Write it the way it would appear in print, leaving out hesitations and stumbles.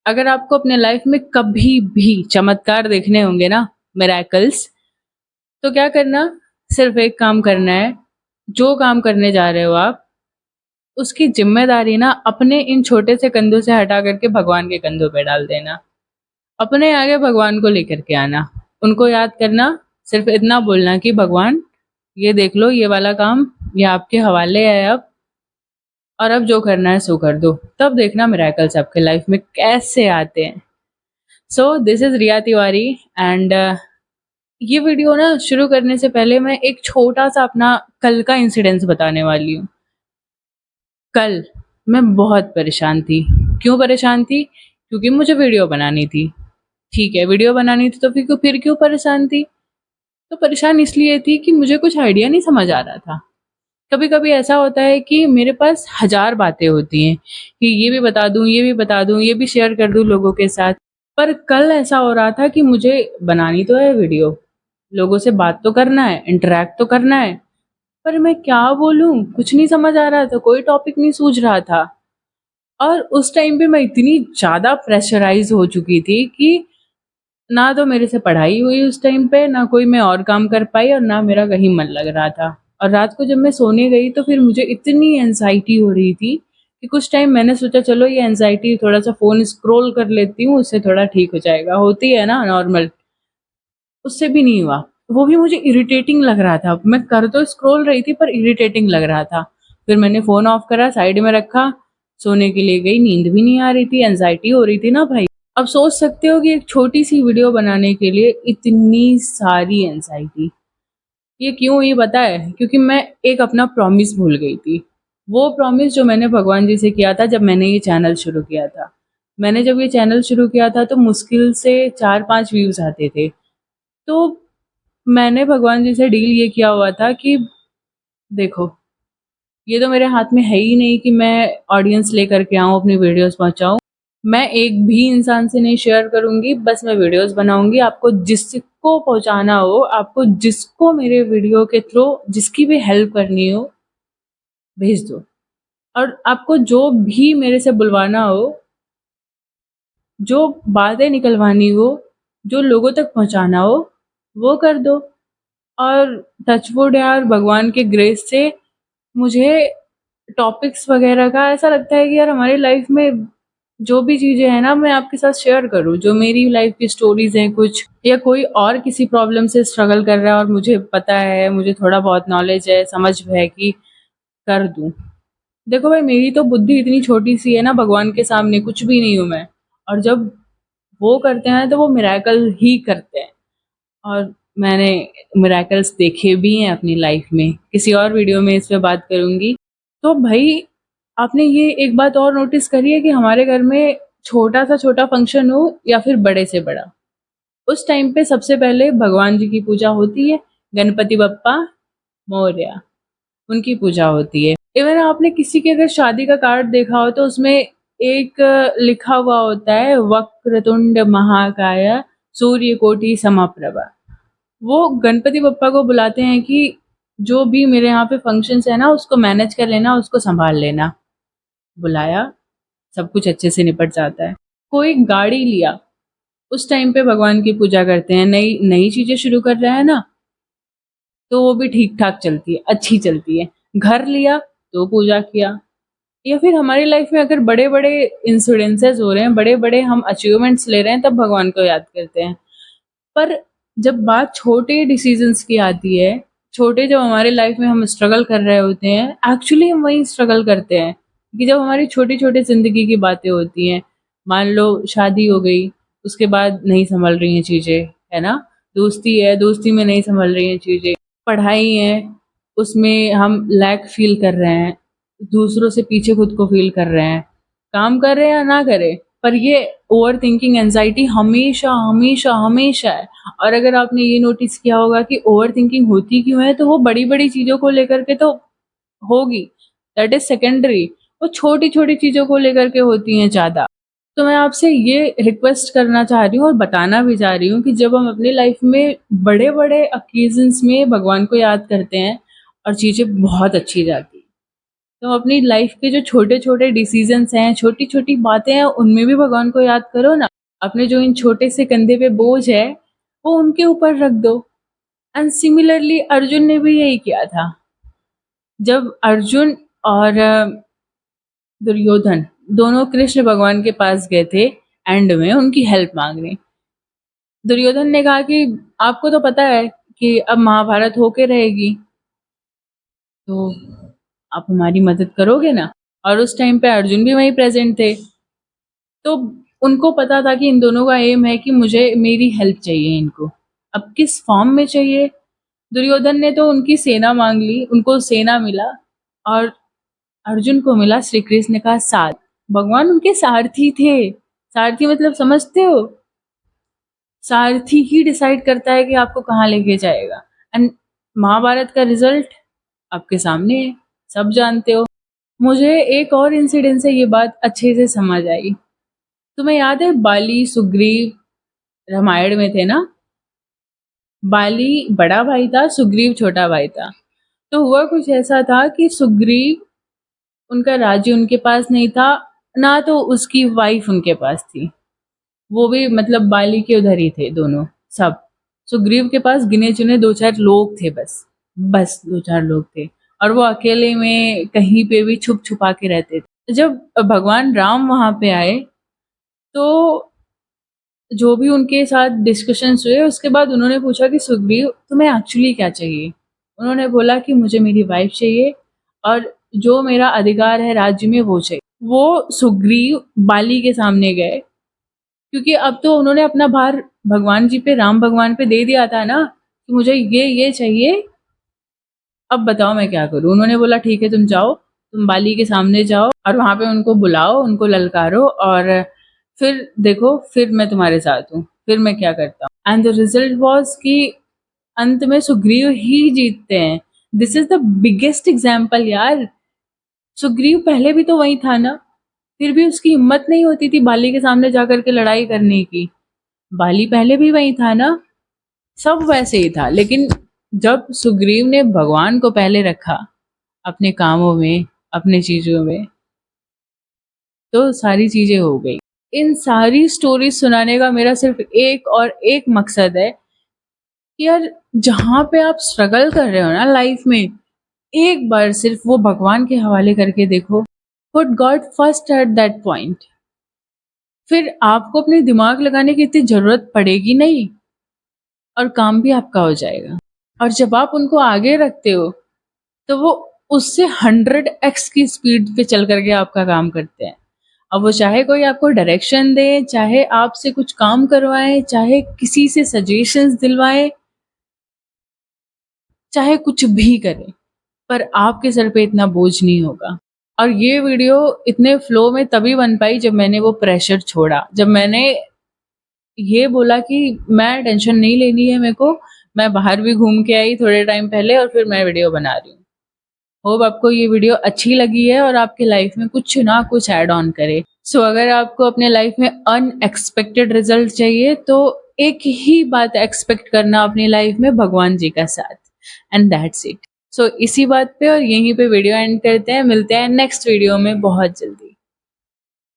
अगर आपको अपने लाइफ में कभी भी चमत्कार देखने होंगे ना, मिरेकल्स, तो क्या करना, सिर्फ एक काम करना है। जो काम करने जा रहे हो आप, उसकी जिम्मेदारी ना अपने इन छोटे से कंधों से हटा करके भगवान के कंधों पे डाल देना। अपने आगे भगवान को लेकर के आना, उनको याद करना, सिर्फ इतना बोलना कि भगवान ये देख लो, ये वाला काम ये आपके हवाले है अब, और अब जो करना है सो कर दो। तब देखना मिरेकल्स आपके लाइफ में कैसे आते हैं। So this is Riya Tiwari and ये वीडियो ना शुरू करने से पहले मैं एक छोटा सा अपना कल का इंसिडेंस बताने वाली हूँ। कल मैं बहुत परेशान थी। क्यों परेशान थी? क्योंकि मुझे वीडियो बनानी थी। ठीक है, वीडियो बनानी थी तो फिर क्यों परेशान थी? तो परेशान इसलिए थी कि मुझे कुछ आइडिया नहीं समझ आ रहा था। कभी कभी ऐसा होता है कि मेरे पास हजार बातें होती हैं कि ये भी बता दूं, ये भी बता दूं, ये भी शेयर कर दूं लोगों के साथ। पर कल ऐसा हो रहा था कि मुझे बनानी तो है वीडियो, लोगों से बात तो करना है, इंटरेक्ट तो करना है, पर मैं क्या बोलूं कुछ नहीं समझ आ रहा था, कोई टॉपिक नहीं सूझ रहा था। और उस टाइम पे मैं इतनी ज़्यादा प्रेशराइज हो चुकी थी कि ना तो मेरे से पढ़ाई हुई उस टाइम पे, ना कोई मैं और काम कर पाई, और ना मेरा कहीं मन लग रहा था। और रात को जब मैं सोने गई तो फिर मुझे इतनी एनजाइटी हो रही थी कि कुछ टाइम मैंने सोचा चलो ये एनजाइटी थोड़ा सा फ़ोन स्क्रॉल कर लेती हूँ, उससे थोड़ा ठीक हो जाएगा, होती है ना नॉर्मल। उससे भी नहीं हुआ। वो भी मुझे इरिटेटिंग लग रहा था। मैं कर तो स्क्रॉल रही थी पर इरिटेटिंग लग रहा था। फिर मैंने फ़ोन ऑफ करा, साइड में रखा, सोने के लिए गई, नींद भी नहीं आ रही थी, एंग्ज़ायटी हो रही थी ना भाई। अब सोच सकते हो कि एक छोटी-सी वीडियो बनाने के लिए इतनी सारी एंग्ज़ायटी। ये क्यों हुई पता है? क्योंकि मैं एक अपना प्रॉमिस भूल गई थी। वो प्रॉमिस जो मैंने भगवान जी से किया था जब मैंने ये चैनल शुरू किया था। मैंने जब ये चैनल शुरू किया था तो मुश्किल से 4-5 व्यूज़ आते थे। तो मैंने भगवान जी से डील ये किया हुआ था कि देखो, ये तो मेरे हाथ में है ही नहीं कि मैं ऑडियंस लेकर के आऊँ, अपनी वीडियोस पहुँचाऊँ। मैं एक भी इंसान से नहीं शेयर करूँगी, बस मैं वीडियोस बनाऊँगी। आपको जिसको पहुँचाना हो, आपको जिसको मेरे वीडियो के थ्रू जिसकी भी हेल्प करनी हो, भेज दो। और आपको जो भी मेरे से बुलवाना हो, जो बातें निकलवानी हो, जो लोगों तक पहुँचाना हो, वो कर दो। और टचवुड यार, भगवान के ग्रेस से मुझे टॉपिक्स वगैरह का ऐसा लगता है कि यार हमारी लाइफ में जो भी चीज़ें हैं ना, मैं आपके साथ शेयर करूँ। जो मेरी लाइफ की स्टोरीज़ हैं कुछ, या कोई और किसी प्रॉब्लम से स्ट्रगल कर रहा है और मुझे पता है, मुझे थोड़ा बहुत नॉलेज है, समझ है कि कर दूँ। देखो भाई, मेरी तो बुद्धि इतनी छोटी-सी है ना, भगवान के सामने कुछ भी नहीं हूँ मैं। और जब वो करते हैं तो वो मिरेकल ही करते हैं। और मैंने मिरेकल्स देखे भी हैं अपनी लाइफ में। किसी और वीडियो में इस पे बात करूँगी। तो भाई, आपने ये एक बात और नोटिस करी है कि हमारे घर में छोटा सा छोटा फंक्शन हो या फिर बड़े से बड़ा, उस टाइम पे सबसे पहले भगवान जी की पूजा होती है। गणपति बप्पा मोरया, उनकी पूजा होती है। इवन आपने किसी के अगर शादी का कार्ड देखा हो तो उसमें एक लिखा हुआ होता है, वक्रतुंड महाकाय सूर्यकोटि समप्रभा। वो गणपति बप्पा को बुलाते हैं कि जो भी मेरे यहाँ पे फंक्शंस है ना, उसको मैनेज कर लेना, उसको संभाल लेना। बुलाया, सब कुछ अच्छे से निपट जाता है। कोई गाड़ी लिया, उस टाइम पे भगवान की पूजा करते हैं। नई नई चीजें शुरू कर रहे हैं ना, तो वो भी ठीक ठाक चलती है, अच्छी चलती है। घर लिया तो पूजा किया। या फिर हमारी लाइफ में अगर बड़े बड़े इंसिडेंसेस हो रहे हैं, बड़े बड़े हम अचीवमेंट्स ले रहे हैं, तब भगवान को याद करते हैं। पर जब बात छोटे डिसीजंस की आती है, छोटे जब हमारे लाइफ में हम स्ट्रगल कर रहे होते हैं, एक्चुअली हम वही स्ट्रगल करते हैं कि जब हमारी छोटी-छोटी ज़िंदगी की बातें होती हैं, मान लो शादी हो गई, उसके बाद नहीं सँभल रही हैं चीज़ें, है ना? दोस्ती है, दोस्ती में नहीं सँभल रही हैं चीज़ें, पढ़ाई है, उसमें हम लैक फ़ील कर रहे हैं, दूसरों से पीछे खुद को फ़ील कर रहे हैं, काम कर रहे हैं या ना करें, पर ये ओवरथिंकिंग एंग्ज़ायटी हमेशा, हमेशा, हमेशा है। और अगर आपने ये नोटिस किया होगा कि ओवरथिंकिंग होती क्यों है, तो वो बड़ी-बड़ी चीज़ों को लेकर के तो होगी, दैट इज़ सेकेंडरी। वो छोटी-छोटी चीज़ों को लेकर के होती हैं ज़्यादा। तो मैं आपसे ये रिक्वेस्ट करना चाह रही हूँ और बताना भी चाह रही हूँ कि जब हम अपनी लाइफ में बड़े-बड़े ऑकेज़न्स में भगवान को याद करते हैं और चीज़ें बहुत अच्छी जाती हैं। तुम अपनी लाइफ के जो छोटे-छोटे डिसीजंस हैं, छोटी-छोटी बातें हैं, उनमें भी भगवान को याद करो ना। अपने जो इन छोटे से कंधे पे बोझ है, वो उनके ऊपर रख दो। एंड सिमिलरली अर्जुन ने भी यही किया था। जब अर्जुन और दुर्योधन दोनों कृष्ण भगवान के पास गए थे एंड में उनकी हेल्प मांगने। दुर्योधन ने कहा कि आपको तो पता है कि अब महाभारत होके रहेगी, तो आप हमारी मदद करोगे ना? और उस टाइम पे अर्जुन भी वहीं प्रेजेंट थे। तो उनको पता था कि इन दोनों का एम है कि मुझे मेरी हेल्प चाहिए इनको। अब किस फॉर्म में चाहिए? दुर्योधन ने तो उनकी सेना मांग ली, उनको सेना मिला और अर्जुन को मिला श्री कृष्ण का साथ। भगवान उनके सारथी थे। सारथी मतलब समझते हो? सारथी ही डिसाइड करता है कि आपको कहाँ लेके जाएगा। एंड महाभारत का रिजल्ट आपके सामने है, सब जानते हो। मुझे एक और इंसिडेंट से ये बात अच्छे से समझ आई। तुम्हें याद है बाली सुग्रीव रामायण में थे ना? बाली बड़ा भाई था, सुग्रीव छोटा भाई था। तो हुआ कुछ ऐसा था कि सुग्रीव उनका राज्य उनके पास नहीं था, ना तो उसकी वाइफ उनके पास थी। वो भी मतलब बाली के उधर ही थे दोनों सब। सुग्रीव के पास गिने-चुने 2-4 लोग थे बस। बस 2-4 लोग थे और वो अकेले में कहीं पे भी छुप-छुपा के रहते थे। जब भगवान राम वहाँ पे आए, तो जो भी उनके साथ डिस्कशंस हुए, उसके बाद उन्होंने पूछा कि सुग्रीव तुम्हें एक्चुअली क्या चाहिए? उन्होंने बोला कि मुझे मेरी वाइफ चाहिए और जो मेरा अधिकार है राज्य में वो चाहिए। वो सुग्रीव बाली के सामने गए, क्योंकि अब तो उन्होंने अपना भार भगवान जी पे, राम भगवान पे दे दिया था ना कि मुझे ये चाहिए, अब बताओ मैं क्या करूँ? उन्होंने बोला ठीक है तुम जाओ, तुम बाली के सामने जाओ और वहाँ पे उनको बुलाओ, उनको ललकारो और फिर देखो फिर मैं तुम्हारे साथ हूँ, फिर मैं क्या करता हूँ। एंड द रिजल्ट वाज़ कि अंत में सुग्रीव ही जीतते हैं। This is the biggest example यार। सुग्रीव पहले भी तो वहीं था ना, फिर भी उसकी हिम्मत नहीं होती थी बाली के सामने जाकर के लड़ाई करने की। बाली पहले भी वहीं था ना, सब वैसे ही था। लेकिन जब सुग्रीव ने भगवान को पहले रखा अपने कामों में, अपनी चीज़ों में, तो सारी चीज़ें हो गई। इन सारी स्टोरीज़ सुनाने का मेरा सिर्फ़ एक और एक मकसद है कि यार जहाँ पे आप स्ट्रगल कर रहे हो ना लाइफ़ में, एक बार सिर्फ़ वो भगवान के हवाले करके देखो। Put God first at that point. फिर आपको अपने दिमाग लगाने की इतनी ज़रूरत पड़ेगी नहीं और काम भी आपका हो जाएगा। और जब आप उनको आगे रखते हो, तो वो उससे 100x की स्पीड पे चल कर के आपका काम करते हैं। अब वो चाहे कोई आपको डायरेक्शन दे, चाहे आपसे कुछ काम करवाएँ, चाहे किसी से सजेशंस दिलवाएँ, चाहे कुछ भी करें, पर आपके सर पे इतना बोझ नहीं होगा। और ये वीडियो इतने फ्लो में तभी बन पाई जब मैंने वो प्रेशर छोड़ा। जब मैंने ये बोला कि मैं टेंशन नहीं लेनी है मेरे को, मैं बाहर भी घूम के आई थोड़े टाइम पहले और फिर मैं वीडियो बना रही हूँ। होप आपको ये वीडियो अच्छी लगी है और आपकी लाइफ में कुछ ना कुछ ऐड ऑन करे। सो अगर आपको अपने लाइफ में अनएक्सपेक्टेड रिजल्ट चाहिए तो एक ही बात एक्सपेक्ट करना अपनी लाइफ में, भगवान जी का साथ, एंड दैट्स इट। सो इसी बात पे और यहीं पे वीडियो एंड करते हैं। मिलते हैं नेक्स्ट वीडियो में बहुत जल्दी।